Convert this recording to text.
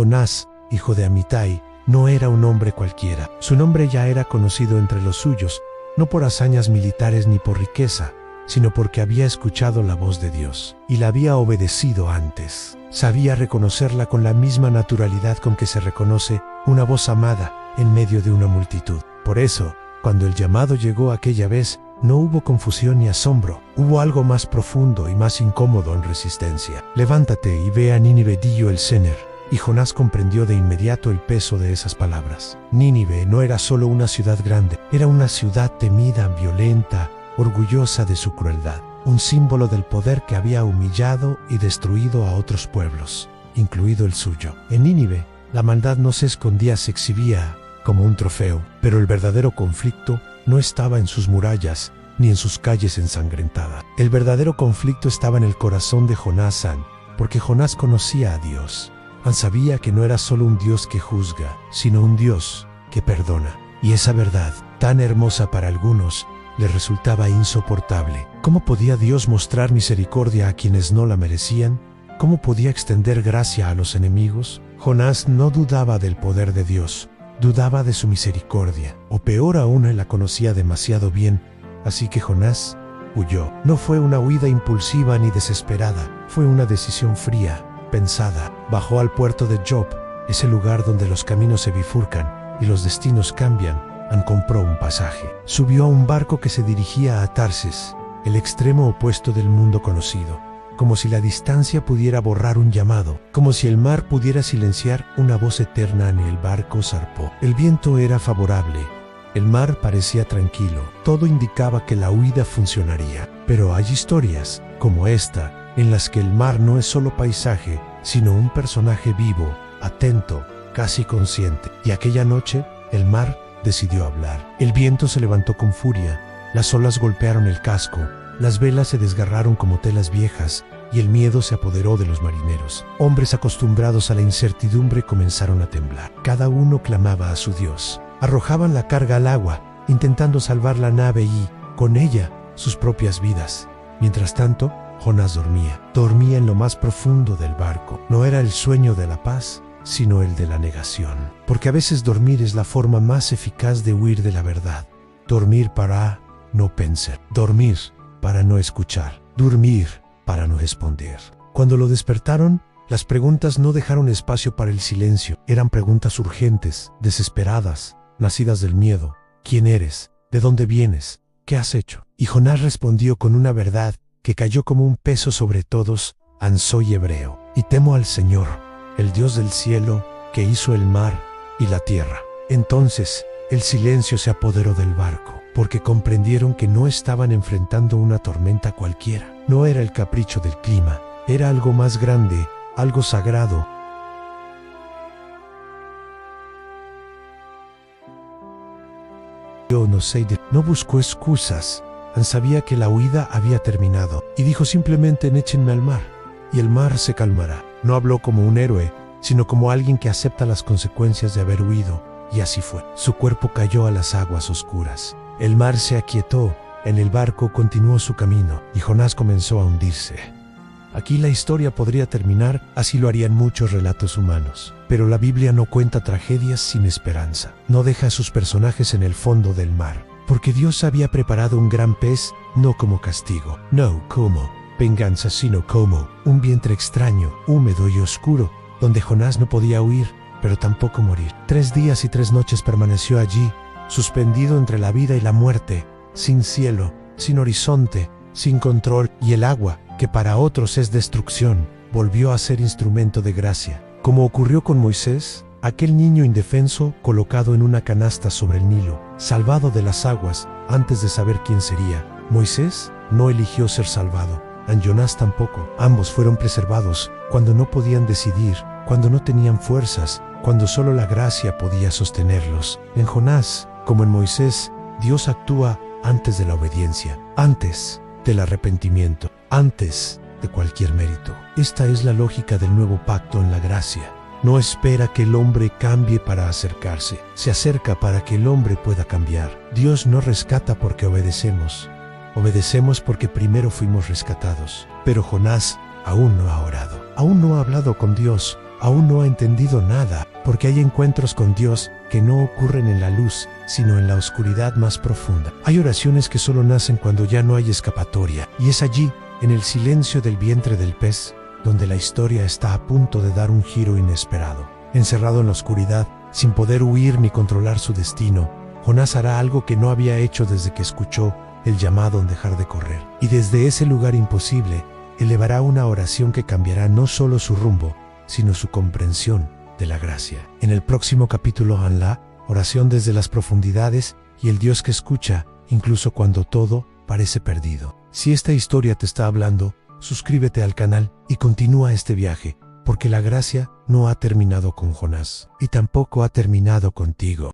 Jonás, hijo de Amitai, no era un hombre cualquiera. Su nombre ya era conocido entre los suyos, no por hazañas militares ni por riqueza, sino porque había escuchado la voz de Dios y la había obedecido antes. Sabía reconocerla con la misma naturalidad con que se reconoce una voz amada en medio de una multitud. Por eso, cuando el llamado llegó aquella vez, no hubo confusión ni asombro. Hubo algo más profundo y más incómodo en resistencia. Levántate y ve a Nínive, dijo el Señor. Y Jonás comprendió de inmediato el peso de esas palabras. Nínive no era solo una ciudad grande, era una ciudad temida, violenta, orgullosa de su crueldad. Un símbolo del poder que había humillado y destruido a otros pueblos, incluido el suyo. En Nínive, la maldad no se escondía, se exhibía como un trofeo, pero el verdadero conflicto no estaba en sus murallas ni en sus calles ensangrentadas. El verdadero conflicto estaba en el corazón de Jonás, porque Jonás conocía a Dios. Sabía que no era solo un Dios que juzga, sino un Dios que perdona. Y esa verdad, tan hermosa para algunos, le resultaba insoportable. ¿Cómo podía Dios mostrar misericordia a quienes no la merecían? ¿Cómo podía extender gracia a los enemigos? Jonás no dudaba del poder de Dios, dudaba de su misericordia, o peor aún, él la conocía demasiado bien, así que Jonás huyó. No fue una huida impulsiva ni desesperada, fue una decisión fría, pensada. Bajó al puerto de Job, ese lugar donde los caminos se bifurcan y los destinos cambian. Compró un pasaje. Subió a un barco que se dirigía a Tarsis, el extremo opuesto del mundo conocido. Como si la distancia pudiera borrar un llamado, como si el mar pudiera silenciar una voz eterna. En el barco zarpó. El viento era favorable, el mar parecía tranquilo, todo indicaba que la huida funcionaría. Pero hay historias, como esta, en las que el mar no es solo paisaje, sino un personaje vivo, atento, casi consciente. Y aquella noche, el mar decidió hablar. El viento se levantó con furia, las olas golpearon el casco, las velas se desgarraron como telas viejas, y el miedo se apoderó de los marineros. Hombres acostumbrados a la incertidumbre comenzaron a temblar. Cada uno clamaba a su Dios. Arrojaban la carga al agua, intentando salvar la nave y, con ella, sus propias vidas. Mientras tanto, Jonás dormía en lo más profundo del barco. No era el sueño de la paz, sino el de la negación. Porque a veces dormir es la forma más eficaz de huir de la verdad. Dormir para no pensar. Dormir para no escuchar. Dormir para no responder. Cuando lo despertaron, las preguntas no dejaron espacio para el silencio. Eran preguntas urgentes, desesperadas, nacidas del miedo. ¿Quién eres? ¿De dónde vienes? ¿Qué has hecho? Y Jonás respondió con una verdad que cayó como un peso sobre todos. Soy hebreo, y temo al Señor, el Dios del cielo, que hizo el mar y la tierra. Entonces, el silencio se apoderó del barco, porque comprendieron que no estaban enfrentando una tormenta cualquiera. No era el capricho del clima, era algo más grande, algo sagrado. Yo no buscó excusas. Sabía que la huida había terminado, y dijo simplemente: échenme al mar, y el mar se calmará. No habló como un héroe, sino como alguien que acepta las consecuencias de haber huido, y así fue. Su cuerpo cayó a las aguas oscuras. El mar se aquietó, en el barco continuó su camino, y Jonás comenzó a hundirse. Aquí la historia podría terminar, así lo harían muchos relatos humanos. Pero la Biblia no cuenta tragedias sin esperanza. No deja a sus personajes en el fondo del mar, porque Dios había preparado un gran pez, no como castigo, no como venganza, sino como un vientre extraño, húmedo y oscuro, donde Jonás no podía huir, pero tampoco morir. 3 días y 3 noches permaneció allí, suspendido entre la vida y la muerte, sin cielo, sin horizonte, sin control, y el agua, que para otros es destrucción, volvió a ser instrumento de gracia. Como ocurrió con Moisés, aquel niño indefenso colocado en una canasta sobre el Nilo, salvado de las aguas antes de saber quién sería. Moisés no eligió ser salvado, Jonás tampoco. Ambos fueron preservados cuando no podían decidir, cuando no tenían fuerzas, cuando solo la gracia podía sostenerlos. En Jonás, como en Moisés, Dios actúa antes de la obediencia, antes del arrepentimiento, antes de cualquier mérito. Esta es la lógica del nuevo pacto en la gracia. No espera que el hombre cambie para acercarse, se acerca para que el hombre pueda cambiar. Dios no rescata porque obedecemos. Obedecemos porque primero fuimos rescatados. Pero Jonás aún no ha orado, aún no ha hablado con Dios, aún no ha entendido nada, porque hay encuentros con Dios que no ocurren en la luz, sino en la oscuridad más profunda. Hay oraciones que solo nacen cuando ya no hay escapatoria, y es allí, en el silencio del vientre del pez, donde la historia está a punto de dar un giro inesperado. Encerrado en la oscuridad, sin poder huir ni controlar su destino, Jonás hará algo que no había hecho desde que escuchó el llamado en dejar de correr. Y desde ese lugar imposible, elevará una oración que cambiará no solo su rumbo, sino su comprensión de la gracia. En el próximo capítulo, la oración desde las profundidades y el Dios que escucha, incluso cuando todo parece perdido. Si esta historia te está hablando, suscríbete al canal y continúa este viaje, porque la gracia no ha terminado con Jonás y tampoco ha terminado contigo.